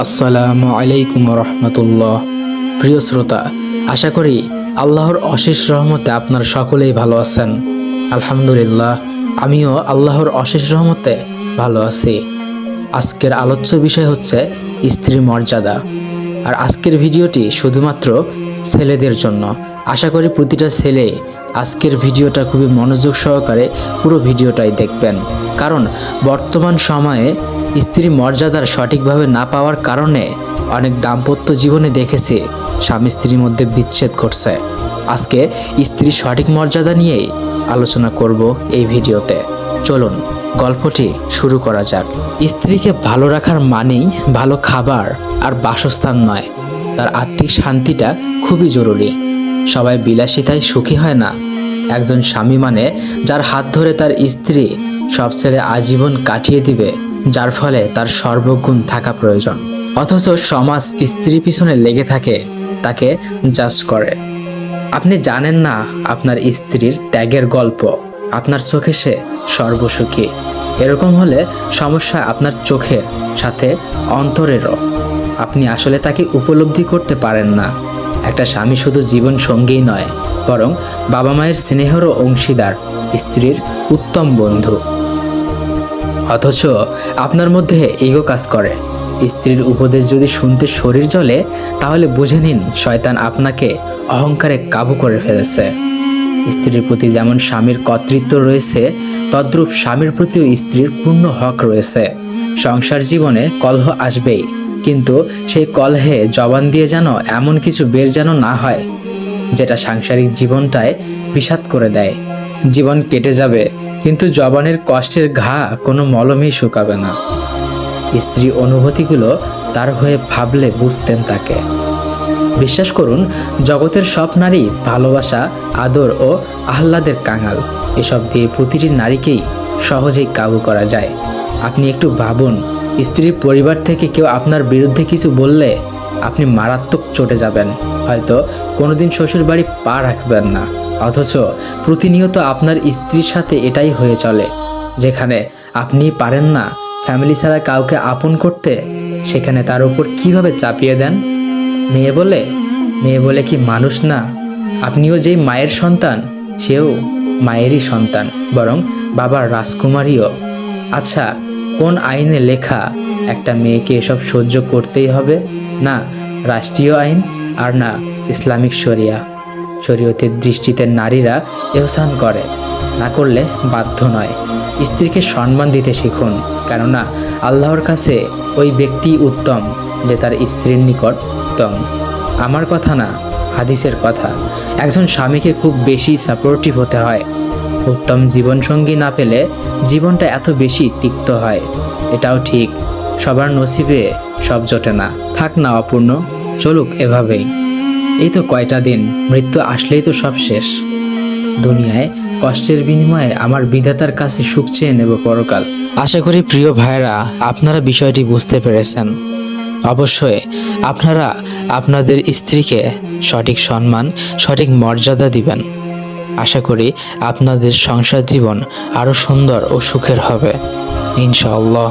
আসসালামু আলাইকুম রহমতুল্লাহ। প্রিয় শ্রোতা, আশা করি আল্লাহর অশেষ রহমতে আপনার সকলেই ভালো আছেন। আলহামদুলিল্লাহ, আমিও আল্লাহর অশেষ রহমতে ভালো আছি। আজকের আলোচ্য বিষয় হচ্ছে স্ত্রীর মর্যাদা। আর আজকের ভিডিওটি শুধুমাত্র ছেলেদের জন্য। আশা করি প্রতিটা ছেলে আজকের ভিডিওটা খুবই মনোযোগ সহকারে পুরো ভিডিওটাই দেখবেন, কারণ বর্তমান সময়ে স্ত্রী মর্যাদার সঠিকভাবে না পাওয়ার কারণে অনেক দাম্পত্য জীবনে দেখেছি স্বামী স্ত্রীর মধ্যে বিচ্ছেদ ঘটছে। আজকে স্ত্রীর সঠিক মর্যাদা নিয়েই আলোচনা করব এই ভিডিওতে। চলুন গল্পটি শুরু করা যাক। স্ত্রীকে ভালো রাখার মানেই ভালো খাবার আর বাসস্থান নয়, তার আত্মিক শান্তিটা খুবই জরুরি। সবাই বিলাসিতায় সুখী হয় না। একজন স্বামী মানে যার হাত ধরে তার স্ত্রী সব ছেড়ে আজীবন কাটিয়ে দিবে, যার ফলে তার সর্বগুণ থাকা প্রয়োজন। অথচ সমাজ স্ত্রী পিছনে লেগে থাকে, তাকে জাজ করে। আপনি জানেন না আপনার স্ত্রীর ত্যাগের গল্প। আপনার চোখে সে সর্বসুখী। এরকম হলে সমস্যা আপনার চোখের সাথে অন্তরেরও। আপনি আসলে তাকে উপলব্ধি করতে পারেন না। একটা স্বামী শুধু জীবন সঙ্গী নয়, বরং বাবা মায়ের স্নেহেরও অংশীদার, স্ত্রীর উত্তম বন্ধু। অথচ আপনার মধ্যে ইগো কাজ করে। স্ত্রীর উপদেশ যদি শুনতে শরীর জ্বলে, তাহলে বুঝে নিন শয়তান আপনাকে অহংকারে কাবু করে ফেলেছে। স্ত্রীর প্রতি যেমন স্বামীর কর্তৃত্ব রয়েছে, তদ্রূপ স্বামীর প্রতিও স্ত্রীর পূর্ণ হক রয়েছে। সংসার জীবনে কলহ আসবেই, কিন্তু সেই কলহে জবান দিয়ে যেন এমন কিছু বের যেন না হয় যেটা সাংসারিক জীবনটায় বিষাদ করে দেয়। জীবন কেটে যাবে, কিন্তু জবানের কষ্টের ঘা কোনো মলমই শুকাবে না। স্ত্রী অনুভূতিগুলো তার হয়ে ভাবলে বুঝতেন তাকে। বিশ্বাস করুন, জগতের সব নারী ভালোবাসা, আদর ও আহ্লাদের কাঙাল। এসব দিয়ে প্রতিটি নারীকেই সহজেই কাবু করা যায়। আপনি একটু ভাবুন, স্ত্রীর পরিবার থেকে কেউ আপনার বিরুদ্ধে কিছু বললে আপনি মারাত্মক চটে যাবেন, হয়তো কোনোদিন শ্বশুর বাড়ি পা রাখবেন না। অথচ প্রতিনিয়ত আপনার স্ত্রীর সাথে এটাই হয়ে চলে। যেখানে আপনি পারেন না ফ্যামিলি ছাড়া কাউকে আপন করতে, সেখানে তার উপর কিভাবে চাপিয়ে দেন। মেয়ে বলে কি মানুষ না? আপনিও যেই মায়ের সন্তান, সেও মায়েরই সন্তান, বরং বাবার রাজকুমারীও। আচ্ছা, কোন আইনে লেখা একটা মেয়েকে এসব সহ্য করতেই হবে? না রাষ্ট্রীয় আইন, আর না ইসলামিক শরিয়া। শরীয়তের দৃষ্টিতে নারীরা এহসান করে, না করলে বাধ্য নয়। স্ত্রীকে সম্মান দিতে শিখুন, কেননা আল্লাহর কাছে ওই ব্যক্তি উত্তম যে তার স্ত্রীর নিকট উত্তম। আমার কথা না, হাদিসের কথা। একজন স্বামীকে খুব বেশি সাপোর্টিভ হতে হয়। উত্তম জীবনসঙ্গী না পেলে জীবনটা এত বেশি তিক্ত হয়। এটাও ঠিক, সবার নসিবে সব জোটে না। থাক না অপূর্ণ, চলুক এভাবেই। এই তো কয়টা দিন, মৃত্যু আসলেই তো সব শেষ। দুনিয়ায় কষ্টের বিনিময়ে আমার বিধাতার কাছে সুখ চেয়ে নেব পরকাল। আশা করি প্রিয় ভাইরা আপনারা বিষয়টি বুঝতে পেরেছেন। অবশ্যই আপনারা আপনাদের স্ত্রীকে সঠিক সম্মান, সঠিক মর্যাদা দিবেন। আশা করি আপনাদের সংসার জীবন আরও সুন্দর ও সুখের হবে, ইনশাআল্লাহ।